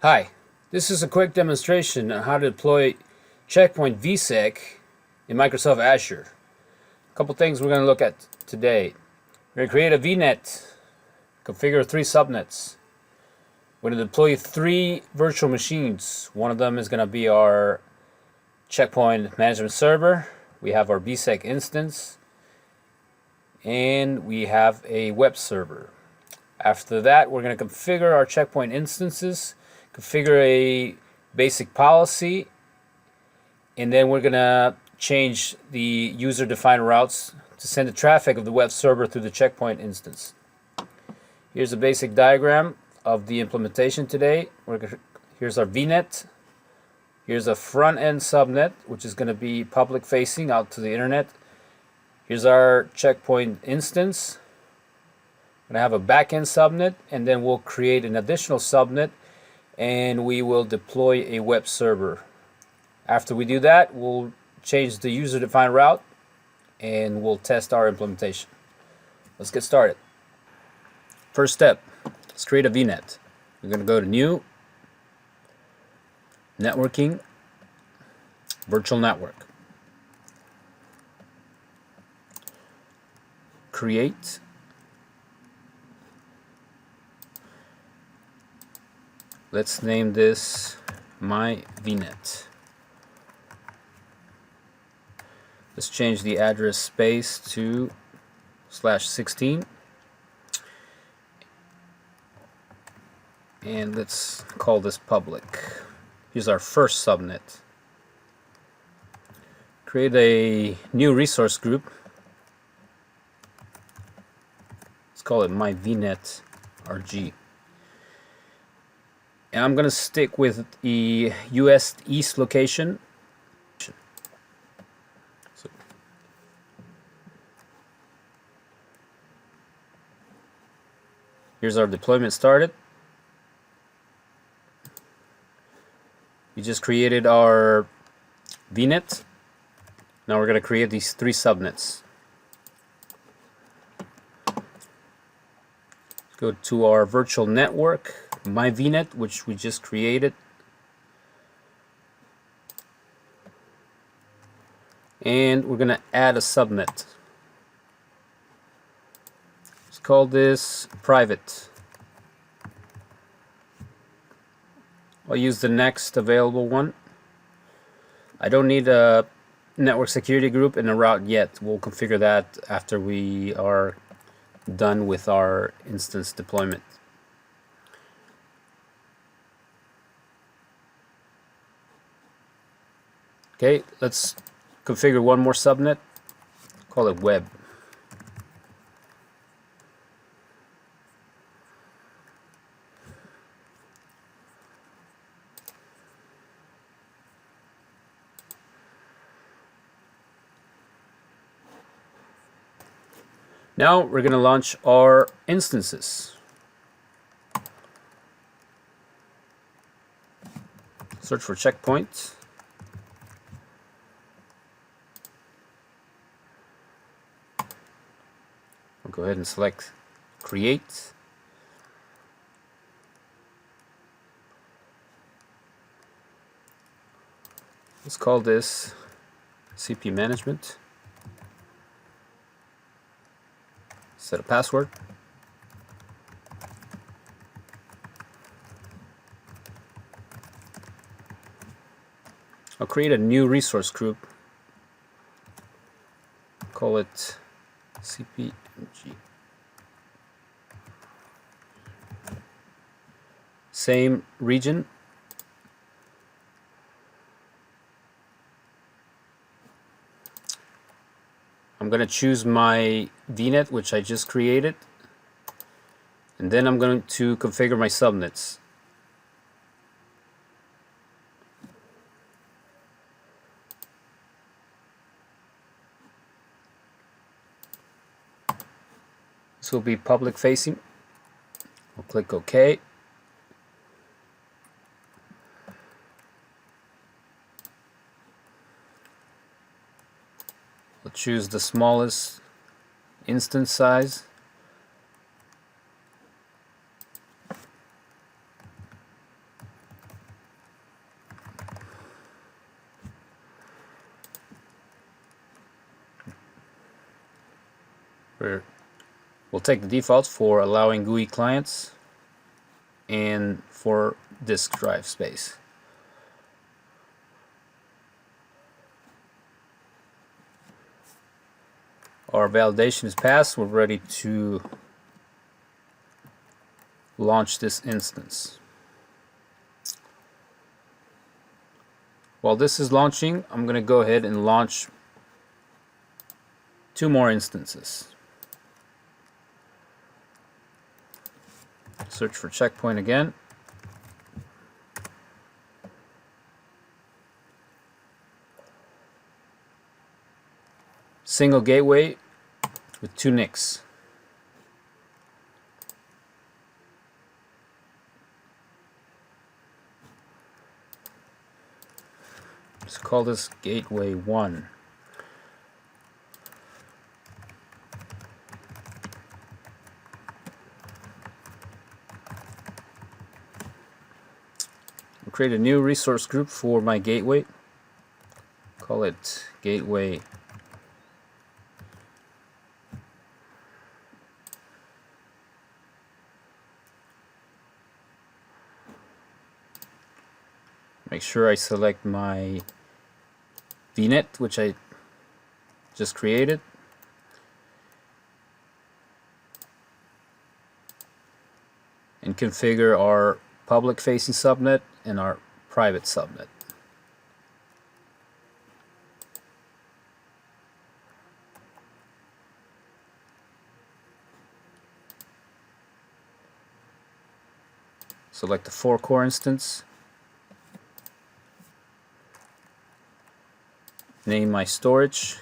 Hi, this is a quick demonstration on how to deploy Checkpoint vsec in Microsoft Azure. A couple things we're going to look at today. We're going to create a VNet, configure 3 subnets. We're going to deploy 3 virtual machines. One of them is going to be our Checkpoint management server. We have our vsec instance, and we have a web server. After that, we're going to configure our Checkpoint instances, configure a basic policy, and then we're going to change the user-defined routes to send the traffic of the web server through the Checkpoint instance. Here's a basic diagram of the implementation today. Here's our VNet. Here's a front-end subnet, which is going to be public-facing out to the internet. Here's our Checkpoint instance. We're going to have a back-end subnet, and then we'll create an additional subnet, and we will deploy a web server. After we do that, we'll change the user-defined route, and we'll test our implementation. Let's get started. First step, let's create a VNet. We're going to go to New, Networking, Virtual Network. Create. Let's name this my VNet. Let's change the address space to /16. And let's call this public. Here's our first subnet. Create a new resource group. Let's call it my VNet RG. And I'm going to stick with the US East location. So here's our deployment started. We just created our VNet. Now we're going to create these 3 subnets. Go to our virtual network, my VNet, which we just created. And we're going to add a subnet. Let's call this private. I'll use the next available one. I don't need a network security group in a route yet. We'll configure that after we are done with our instance deployment. Okay, let's configure one more subnet. Call it web. Now we're going to launch our instances. Search for Checkpoint. We'll go ahead and select Create. Let's call this CP Management. Set a password. I'll create a new resource group. Call it CPMG. Same region. I'm going to choose my VNet, which I just created, and then I'm going to configure my subnets. This will be public facing. I'll click OK. We'll choose the smallest instance size. We'll take the defaults for allowing GUI clients and for disk drive space. Our validation is passed. We're ready to launch this instance. While this is launching, I'm going to go ahead and launch 2 more instances. Search for checkpoint again. Single gateway with 2 NICs. Let's call this gateway 1. I'll create a new resource group for my gateway. Call it gateway . Make sure I select my VNet, which I just created. And configure our public facing subnet and our private subnet. Select the 4-core instance. Name my storage.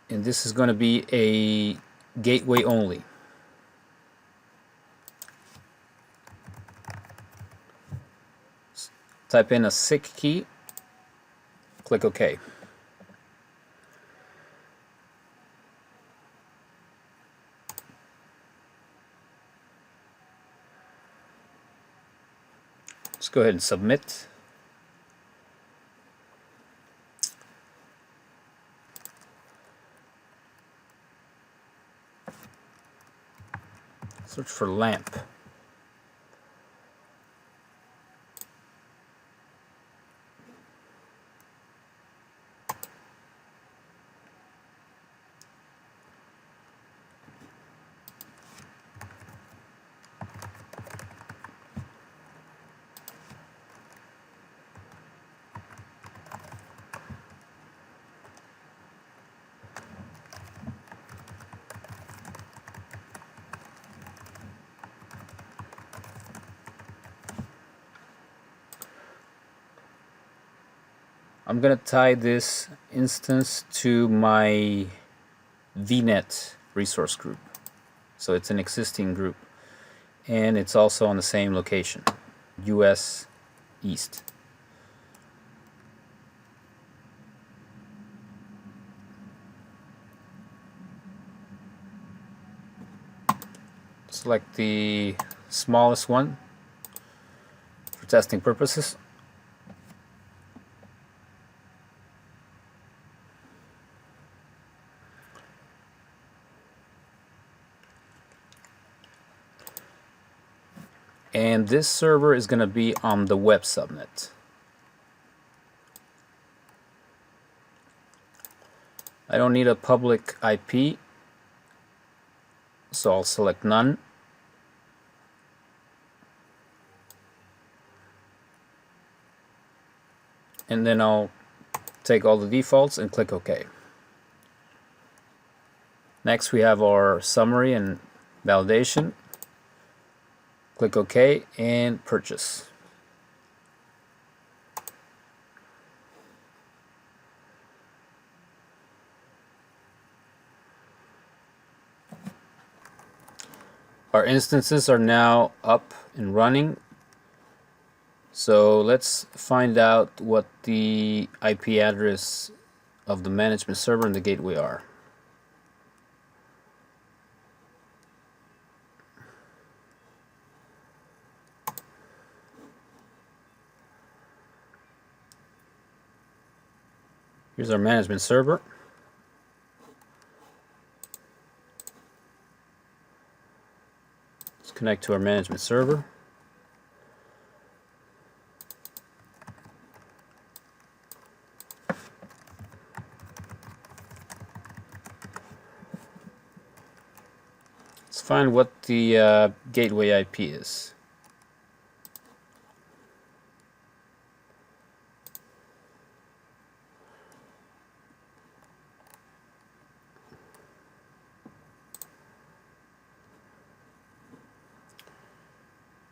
And this is going to be a gateway only. Type in a SIC key, click OK. Let's go ahead and submit. Search for lamp. I'm going to tie this instance to my VNet resource group. So it's an existing group. And it's also on the same location, US East. Select the smallest one for testing purposes. And this server is going to be on the web subnet. I don't need a public IP, so I'll select none. And then I'll take all the defaults and click OK. Next we have our summary and validation. Click OK and purchase. Our instances are now up and running. So let's find out what the IP address of the management server and the gateway are. Here's our management server. Let's connect to our management server. Let's find what the gateway IP is.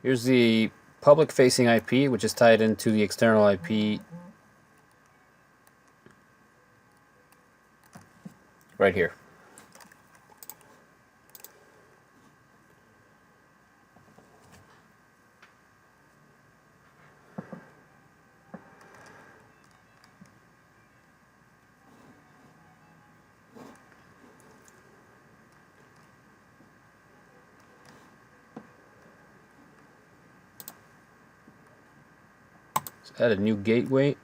Here's the public facing IP, which is tied into the external IP right here. Let's add a new gateway.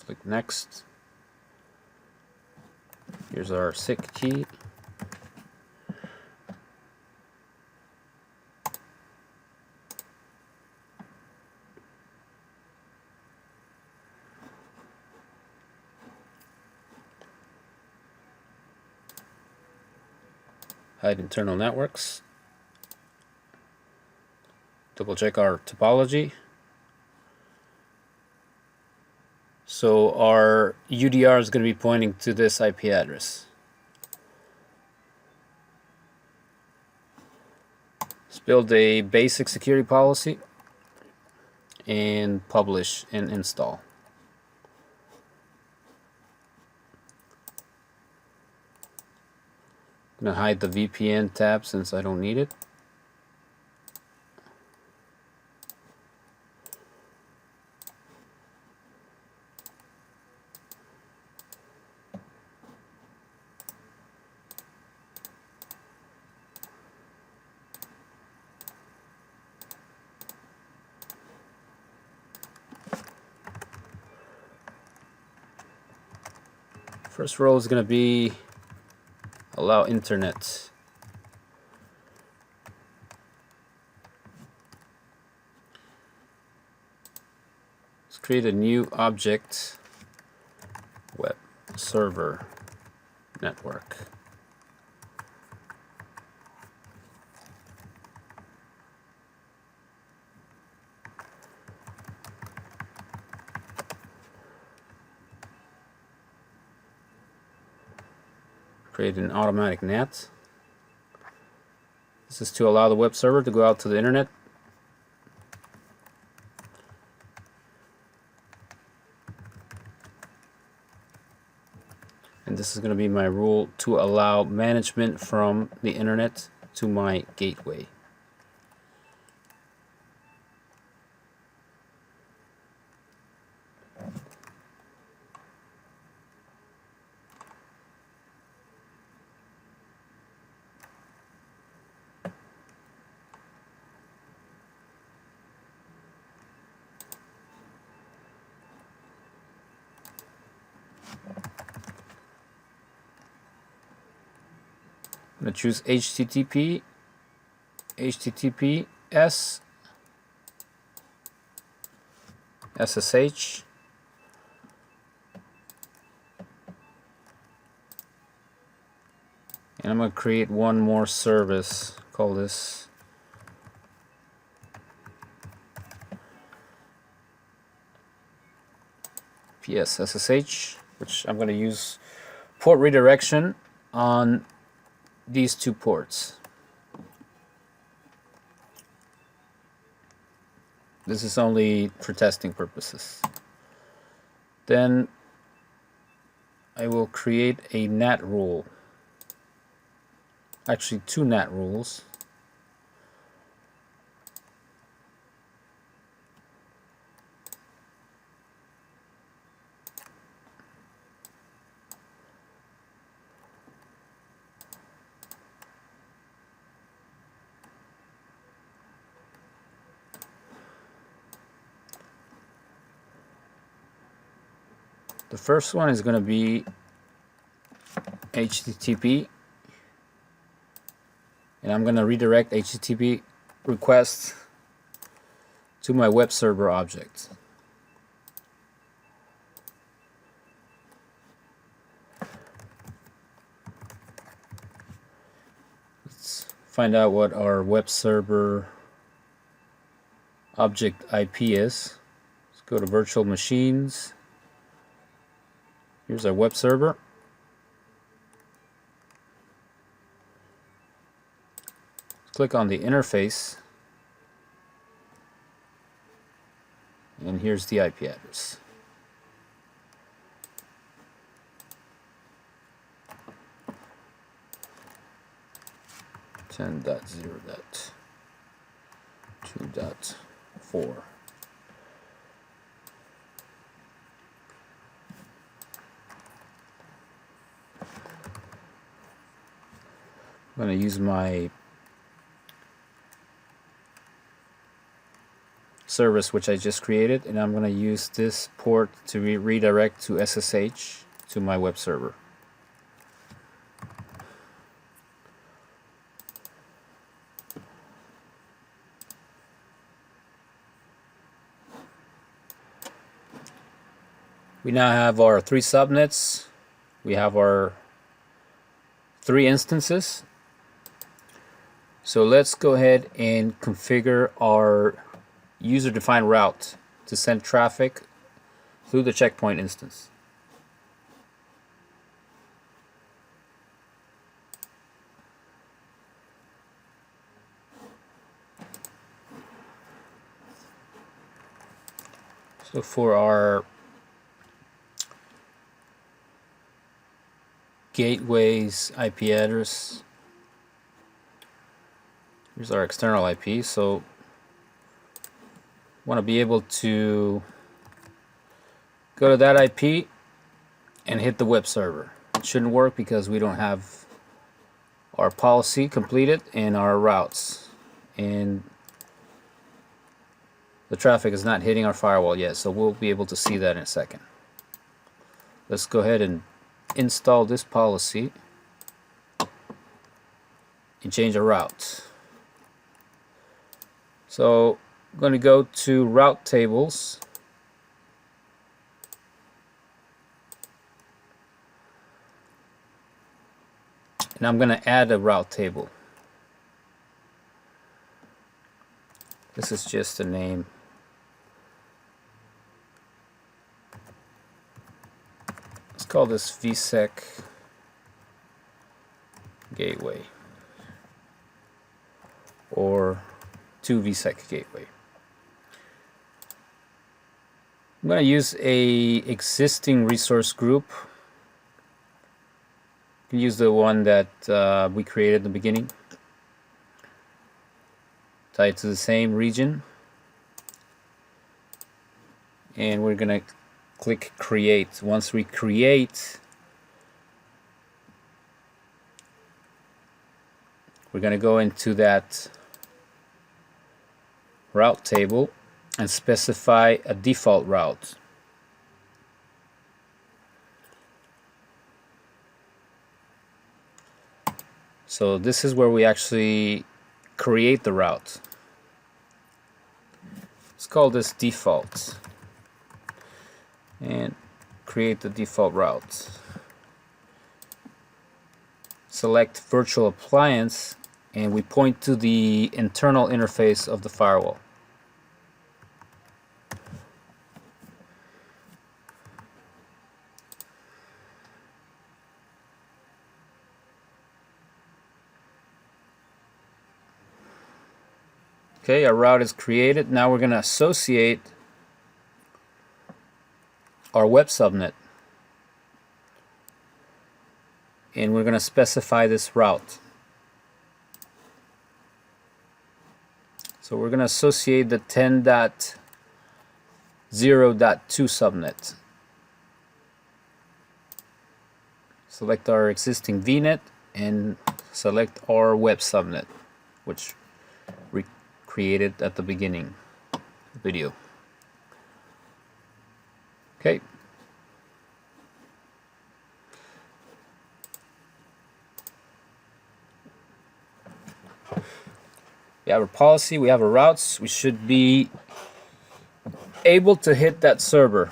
Click next. Here's our SIC key. Hide internal networks. Double check our topology. So our UDR is going to be pointing to this IP address. Let's build a basic security policy and publish and install. I'm going to hide the VPN tab since I don't need it. First row is going to be allow internet. Let's create a new object, web server network. Create an automatic NAT. This is to allow the web server to go out to the internet. And this is going to be my rule to allow management from the internet to my gateway. I'm going to choose HTTP, HTTPS, SSH, and I'm going to create one more service. Call this PS SSH, which I'm going to use port redirection on these two ports. This is only for testing purposes. Then I will create a Nat rule. Actually, two Nat rules. The first one is going to be HTTP, and I'm going to redirect HTTP requests to my web server object. Let's find out what our web server object IP is. Let's go to virtual machines. Here's our web server. Click on the interface, and here's the IP address. Ten dot 0.2.4. I'm going to use my service which I just created, and I'm going to use this port to redirect to SSH to my web server. We now have our 3 subnets. We have our 3 instances. So let's go ahead and configure our user-defined route to send traffic through the checkpoint instance. So for our gateway's IP address, here's our external IP. So want to be able to go to that IP and hit the web server. It shouldn't work because we don't have our policy completed and our routes, and the traffic is not hitting our firewall yet, so we'll be able to see that in a second. Let's go ahead and install this policy and change our route. So I'm going to go to route tables, and I'm going to add a route table. This is just a name. Let's call this vsec gateway, or to vsec gateway. I'm going to use a existing resource group. You can use the one that we created in the beginning, tied to the same region, and we're going to click create. Once we create, we're going to go into that route table and specify a default route. So this is where we actually create the route. Let's call this default and create the default route. Select virtual appliance, and we point to the internal interface of the firewall. Okay, our route is created. Now we're going to associate our web subnet, and we're going to specify this route. So we're going to associate the 10.0.2 subnet. Select our existing VNet and select our web subnet, which we created at the beginning of the video. Okay. We have our policy, we have our routes. We should be able to hit that server.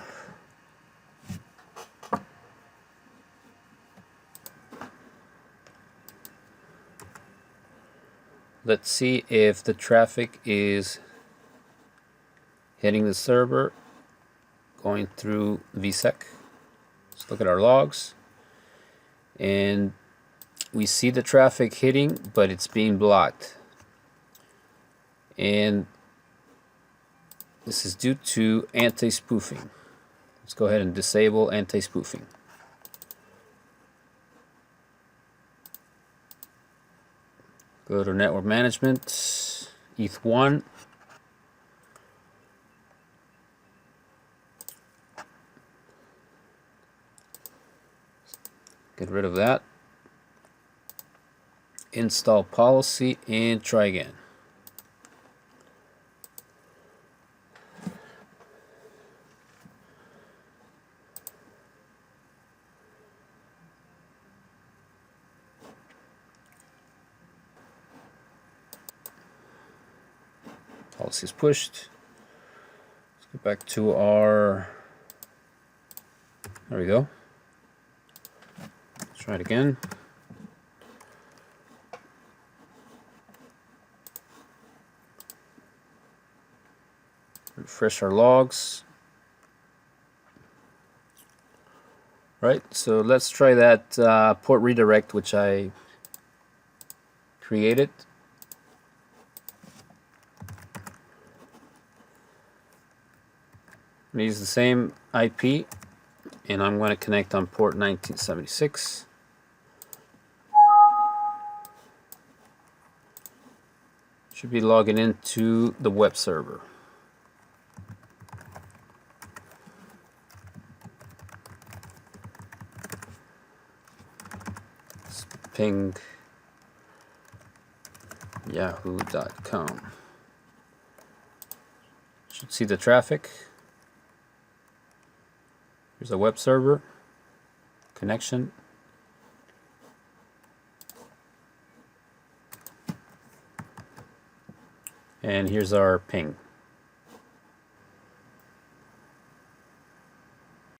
Let's see if the traffic is hitting the server going through vsec. Let's look at our logs, and we see the traffic hitting, but it's being blocked. And this is due to anti-spoofing. Let's go ahead and disable anti-spoofing. Go to network management, ETH1. Get rid of that. Install policy and try again. Policy is pushed. Let's go back to our, there we go. Let's try it again. Refresh our logs. Right, so let's try that port redirect which I created. I'm going to use the same IP, and I'm going to connect on port 1976. Should be logging into the web server. Let's ping yahoo.com. Should see the traffic. Here's a web server connection. And here's our ping.